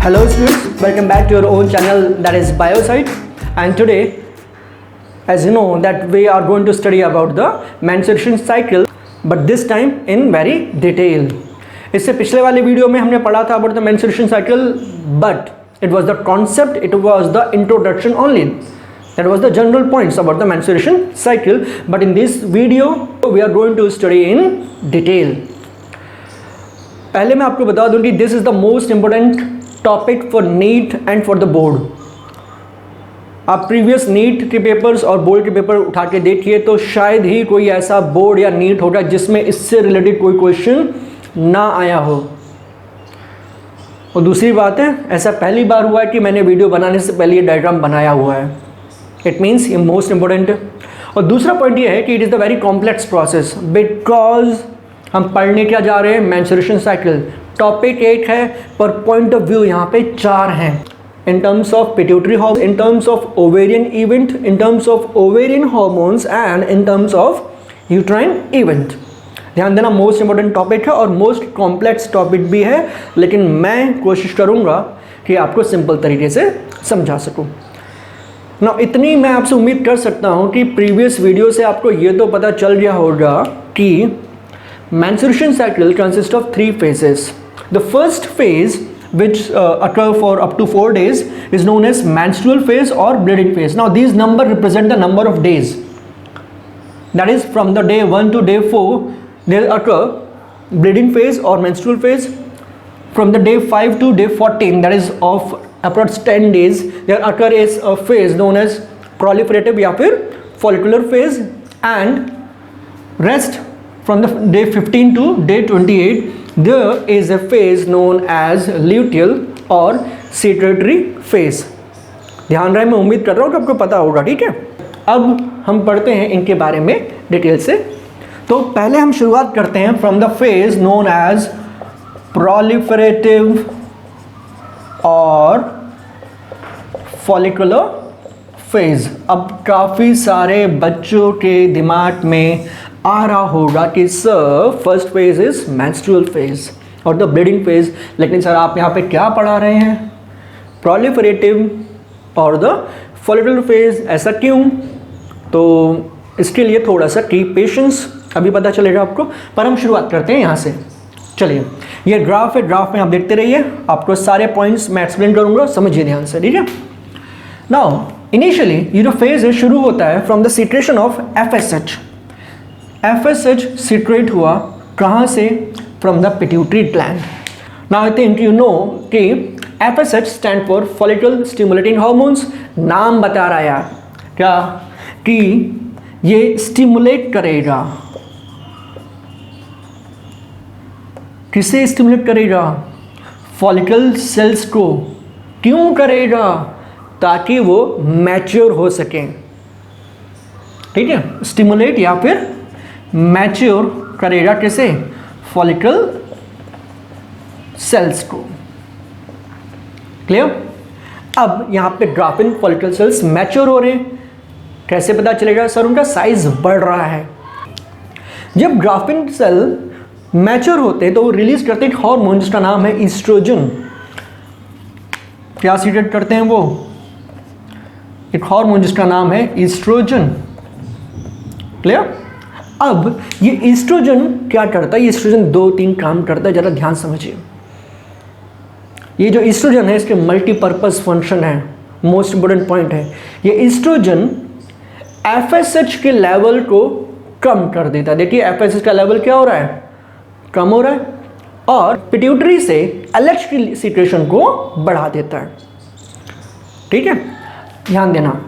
Hello students, welcome back to your own channel, that is Biosite. And today, as you know, that we are going to study about the menstruation cycle, but this time in very detail. इससे पिछले वाले video में हमने पढ़ा था about the menstruation cycle, but it was the concept, it was the introduction only. That was the general points about the menstruation cycle, but in this video we are going to study in detail. पहले मैं आपको बता दूं कि this is the most important topic for NEET and for the board. आप previous NEET के papers और board के पेपर उठा के देखिए तो शायद ही कोई ऐसा बोर्ड या नीट होगा जिसमें इससे रिलेटेड कोई क्वेश्चन ना आया हो। और दूसरी बात है, ऐसा पहली बार हुआ है कि मैंने वीडियो बनाने से पहले ये डायग्राम बनाया हुआ है। इट मीन्स ये मोस्ट इंपॉर्टेंट है। और दूसरा पॉइंट ये है कि it is the very complex process because हम पढ़ने क्या जा रहे हैं, मेंस्ट्रुएशन साइकिल। टॉपिक 1 है पर पॉइंट ऑफ व्यू यहाँ पे 4 हैं। in terms of pituitary hormone, in terms of ovarian event, in terms of ovarian hormones and in terms of uterine event. ध्यान देना, मोस्ट इंपॉर्टेंट टॉपिक है और मोस्ट कॉम्प्लेक्स टॉपिक भी है, लेकिन मैं कोशिश करूँगा कि आपको सिंपल तरीके से समझा सकूँ ना। इतनी मैं आपसे उम्मीद कर सकता हूँ कि प्रीवियस वीडियो से आपको ये तो पता चल गया होगा कि menstruation cycle consists of 3 phases. The first phase which occur for up to 4 days is known as menstrual phase or bleeding phase. Now these numbers represent the number of days. That is from the day 1 to day 4 there occur bleeding phase or menstrual phase. From the day 5 to day 14, that is of approx 10 days, there occur is a phase known as proliferative या फिर follicular phase, and rest from the day 15 to day 28 there is a phase known as luteal or secretory phase. ध्यान रहे, मैं उम्मीद कर रहा हूँ कि आपको पता होगा, ठीक है। अब हम पढ़ते हैं इनके बारे में डिटेल से। तो पहले हम शुरुआत करते हैं from the phase known as proliferative और follicular phase। अब काफ़ी सारे बच्चों के दिमाग में आ रहा होगा कि sir first phase is menstrual phase और द ब्लीडिंग फेज, लेकिन सर आप यहाँ पे क्या पढ़ा रहे हैं, प्रोलिफरेटिव और द फॉलिकुलर फेज, ऐसा क्यों? तो इसके लिए थोड़ा सा कीप पेशेंस, अभी पता चलेगा आपको। पर हम शुरुआत करते हैं यहाँ से। चलिए, ये ग्राफ है, ग्राफ में आप देखते रहिए, आपको सारे पॉइंट्स मैं एक्सप्लेन करूँगा, समझिए ध्यान से, ठीक है। नाउ इनिशियली ये जो फेज है शुरू होता है from the secretion of FSH। FSH secret हुआ कहाँ से? From the pituitary gland. Now I think you know कि FSH stand for follicle stimulating hormones. नाम बता रहा है यार क्या कि ये स्टिमुलेट करेगा, किसे स्टिमुलेट करेगा? फॉलिकल सेल्स को। क्यों करेगा? ताकि वो मैच्योर हो सकें, ठीक है। स्टिमुलेट या फिर मैच्योर करेगा किसे? फॉलिकल सेल्स को। क्लियर? अब यहाँ पे ग्राफिन फॉलिकल सेल्स मैच्योर हो रहे हैं, कैसे पता चलेगा? सर उनका साइज बढ़ रहा है। जब ग्राफिन सेल मैच्योर होते हैं तो वो रिलीज करते हैं एक हार्मोन जिसका नाम है ईस्ट्रोजन। क्या सीक्रेट करते हैं वो? एक हार्मोन जिसका नाम है ईस्ट्रोजन। क्लियर? अब ये ईस्ट्रोजन क्या करता है? ये ईस्ट्रोजन 2-3 काम करता है, जरा ध्यान समझिए। ये जो ईस्ट्रोजन है इसके मल्टीपर्पज फंक्शन है, मोस्ट इंपोर्टेंट पॉइंट है। ये ईस्ट्रोजन FSH के लेवल को कम कर देता है। देखिए FSH का लेवल क्या हो रहा है? कम हो रहा है, और पिट्यूटरी से LH की सीक्रेशन को बढ़ा देता है, ठीक है। ध्यान देना,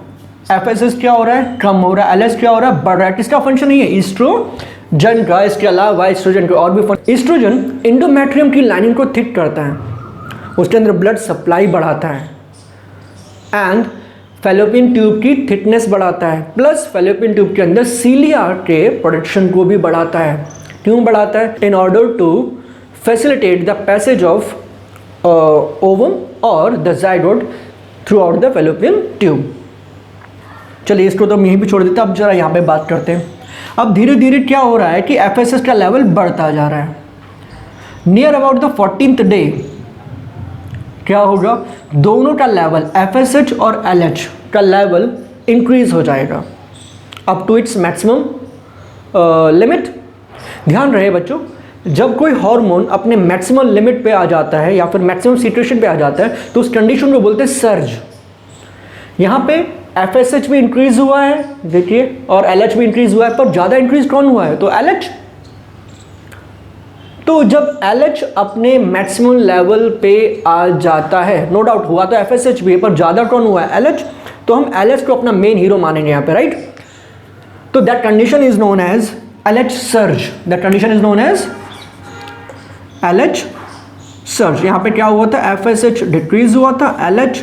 FSH क्या हो रहा है? कम हो रहा है, LH क्या हो रहा है? बढ़ रहा है। किसका फंक्शन है ये? ईस्ट्रोजन का। इसके अलावा ईस्ट्रोजन के और भी फंक्शन। ईस्ट्रोजन एंडोमेट्रियम की लाइनिंग को थिक करता है, उसके अंदर ब्लड सप्लाई बढ़ाता है, एंड फैलोपियन ट्यूब की थिकनेस बढ़ाता है, प्लस फैलोपियन ट्यूब के अंदर सीलिया के प्रोडक्शन को भी बढ़ाता है। क्यों बढ़ाता है? In order to facilitate the passage of ovum और the zygote throughout the fallopian tube. चलिए इसको तो हम यहीं पे छोड़ देते हैं, अब जरा यहाँ पे बात करते हैं। अब धीरे धीरे क्या हो रहा है कि FSH का लेवल बढ़ता जा रहा है। Near about the 14th day क्या होगा, दोनों का लेवल FSH और LH का लेवल इंक्रीज हो जाएगा up to its maximum limit. ध्यान रहे बच्चों, जब कोई हार्मोन अपने मैक्सिमम लिमिट पे आ जाता है या फिर मैक्सिमम सिचुएशन पे आ जाता है तो उस कंडीशन को बोलते हैं सर्ज। यहाँ पे FSH भी इंक्रीज हुआ है देखिए और LH भी इंक्रीज हुआ है, पर ज़्यादा इंक्रीज कौन हुआ है, तो LH। तो जब LH अपने मैक्सिमम लेवल पे आ जाता है, नो डाउट हुआ तो FSH भी है, पर ज़्यादा कौन हुआ है, LH। तो हम LH को अपना मेन हीरो मानेंगे यहाँ पे, राइट। तो that condition is known as LH surge, that condition is known as LH surge. यहाँ पे क्या हुआ था, FSH डिक्रीज हुआ था, LH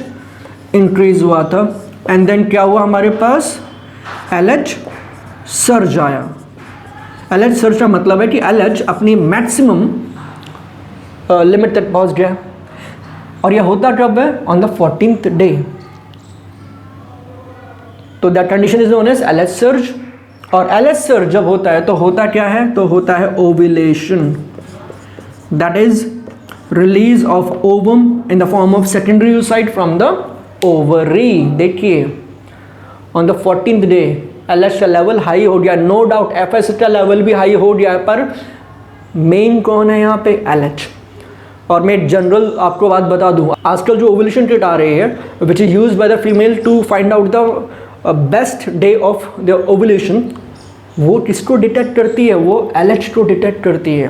इंक्रीज हुआ था, एंड देन क्या हुआ हमारे पास, LH सर्ज आया। LH सर्ज का मतलब है कि LH अपनी मैक्सिमम लिमिट तक पहुंच गया, और यह होता कब है, ऑन द 14th डे। तो that condition is known as LH surge. और LH सर्ज जब होता है तो होता क्या है, तो होता है ovulation, that is release of ovum in the form of secondary oocyte from the ovary. देखिए on the 14th day LH का लेवल हाई हो गया, नो डाउट FSH का लेवल भी हाई हो गया, पर मेन कौन है यहाँ पे, LH। और मैं एक जनरल आपको बात बता दूँ, आजकल जो ओव्यूलेशन किट आ रही है which is used by the female to find out the best day of the ovulation, वो किसको डिटेक्ट करती है, वो LH को डिटेक्ट करती है।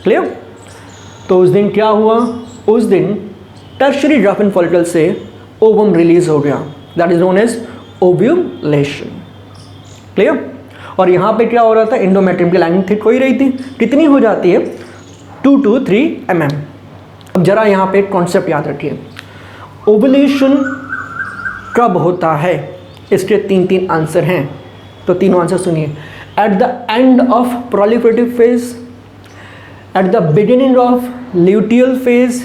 क्लियर। तो उस दिन क्या हुआ, उस दिन टर्शियरी ड्राफिन फॉलिकल से ओवम रिलीज हो गया, that is known as ovulation. Clear. और यहाँ पे क्या हो रहा था, एंडोमेट्रियम की लाइनिंग थिक हो ही रही थी, कितनी हो जाती है, 2 to 3 mm। अब जरा यहाँ पे एक कॉन्सेप्ट याद रखिए, ओव्यूलेशन कब होता है, इसके 3 आंसर हैं, तो तीनों आंसर सुनिए। At the end of proliferative phase, at the beginning of luteal phase,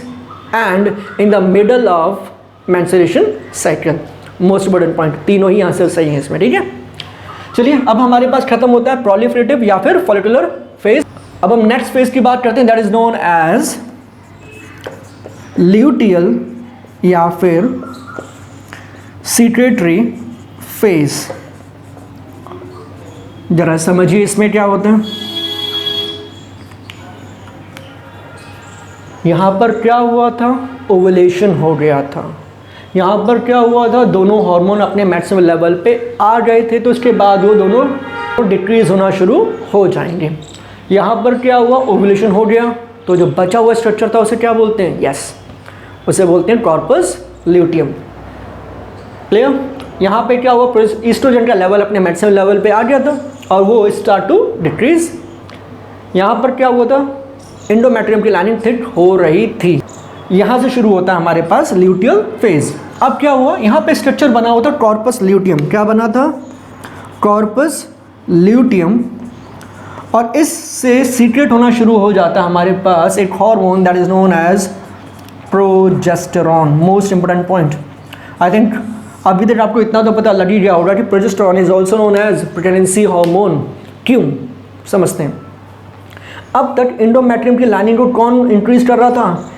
and in the middle of menstruation cycle. Most important point, तीनों ही आंसर सही हैं इसमें, ठीक है। चलिए अब हमारे पास खत्म होता है प्रोलिफरेटिव या फिर फॉलिकुलर फेज। अब हम नेक्स्ट फेज की बात करते हैं, that is known as luteal या फिर सीक्रेटरी फेज। जरा समझिए इसमें क्या होता है। यहां पर क्या हुआ था, ओव्यूलेशन हो गया था, यहाँ पर क्या हुआ था, दोनों हार्मोन अपने मैक्सिमम लेवल पे आ गए थे, तो उसके बाद वो दोनों डिक्रीज होना शुरू हो जाएंगे। यहाँ पर क्या हुआ, ओव्यूलेशन हो गया, तो जो बचा हुआ स्ट्रक्चर था उसे क्या बोलते हैं, यस उसे बोलते हैं कॉर्पस ल्यूटियम। क्लियर। यहाँ पे क्या हुआ, ईस्ट्रोजन का लेवल अपने मैक्सिमम लेवल पे आ गया था और वो स्टार्ट टू डिक्रीज। यहाँ पर क्या हुआ था, एंडोमेट्रियम की लाइनिंग थिक हो रही थी। यहाँ से शुरू होता है हमारे पास ल्यूटियल फेज। अब क्या हुआ, यहाँ पे स्ट्रक्चर बना हुआ था कॉर्पस ल्यूटियम। क्या बना था, कॉर्पस ल्यूटियम। और इससे सीक्रेट होना शुरू हो जाता है हमारे पास एक hormone that is known as progesterone. Most important point, I think अभी तक आपको इतना तो पता लग ही गया होगा कि progesterone is also known as pregnancy hormone. क्यों, समझते हैं। अब तक एंडोमेट्रियम की लाइनिंग को कौन इंक्रीज कर रहा था,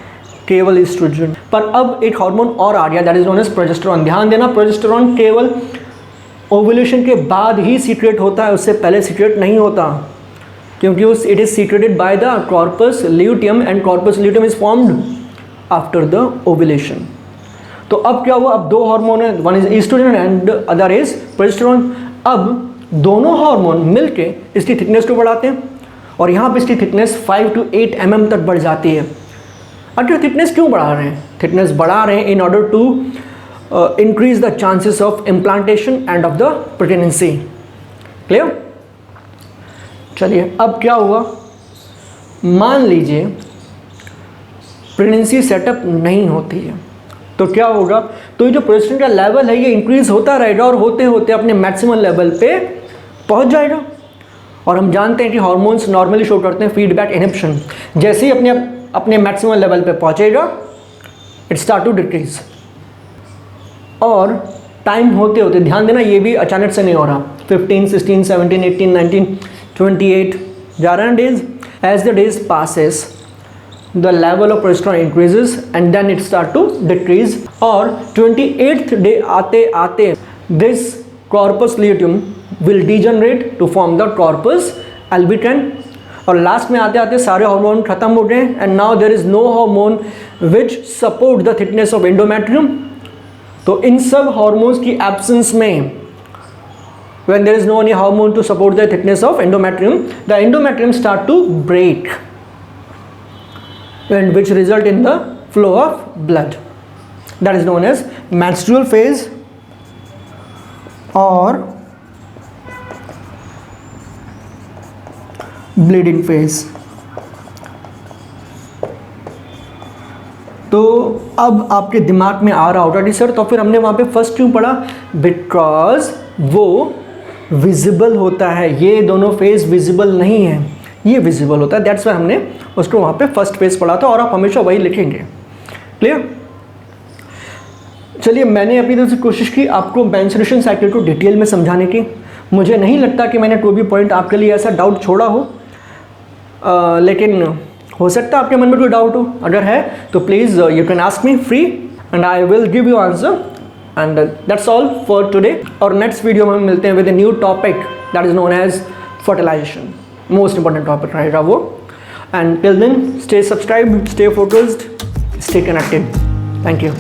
केवल ईस्ट्रोजन, पर अब एक हार्मोन और आ गया that is known as progesterone. ध्यान देना, प्रोजेस्टेरॉन केवल ओव्यूलेशन के बाद ही सीक्रेट होता है, उससे पहले सीक्रेट नहीं होता, क्योंकि उस it is secreted by the corpus luteum and corpus luteum is formed after the ovulation. तो अब क्या हुआ, अब दो हार्मोन है, one is oestrogen and other is progesterone. अब दोनों हार्मोन मिलके इसकी थिकनेस को बढ़ाते हैं और यहाँ पे इसकी थिकनेस 5 to 8 mm तक बढ़ जाती है। अच्छा, थिकनेस क्यों बढ़ा रहे हैं, थिकनेस बढ़ा रहे हैं in order to increase the chances of implantation and of the pregnancy. Clear. चलिए अब क्या हुआ, मान लीजिए प्रेगनेंसी सेटअप नहीं होती है तो क्या होगा, तो ये जो प्रोजेस्टेरॉन का लेवल है ये इंक्रीज होता रहेगा और होते होते अपने मैक्सिमम लेवल पे पहुंच जाएगा। और हम जानते हैं कि हार्मोन्स नॉर्मली शो करते हैं फीडबैक इनहिबिशन, जैसे ही अपने मैक्सिमम लेवल पे पहुंचेगा इट स्टार्ट टू डिक्रीज। और टाइम होते होते, ध्यान देना ये भी अचानक से नहीं हो रहा, 15, 16, 17, 18, 19, 28 जा रहे हैं days. As the days passes the level of progesterone increases and then it start to decrease. और 28th day आते आते this corpus luteum will degenerate to form the corpus albicans. और लास्ट में आते आते सारे हार्मोन खत्म हो गए and now there is no hormone which support the thickness of endometrium. तो इन सब हार्मोन्स की एब्सेंस में when there is no any hormone to support the thickness of endometrium, the endometrium start to break and which result in the flow of blood. That is known as menstrual phase or bleeding phase. तो अब आपके दिमाग में आ रहा होगा कि sir तो फिर हमने वहाँ पे फर्स्ट क्यों पढ़ा? बिकॉज वो विजिबल होता है, ये दोनों फेज विजिबल नहीं है, ये विजिबल होता है, दैट्स वाई हमने उसको वहाँ पे फर्स्ट फेज पढ़ा था और आप हमेशा वही लिखेंगे. क्लियर? चलिए, मैंने अपनी तरफ से कोशिश की आपको मेंस्ट्रुएशन साइकिल को डिटेल में समझाने की. मुझे नहीं लगता कि मैंने कोई भी पॉइंट आपके लिए ऐसा डाउट छोड़ा हो, लेकिन हो सकता है आपके मन में कोई डाउट हो. अगर है तो please you can ask me free and I will give you answer. And that's all for today. और नेक्स्ट वीडियो में मिलते हैं with a new topic that is known as fertilisation. Most important topic रहेगा वो. And till then stay subscribe, stay focused, stay connected. Thank you.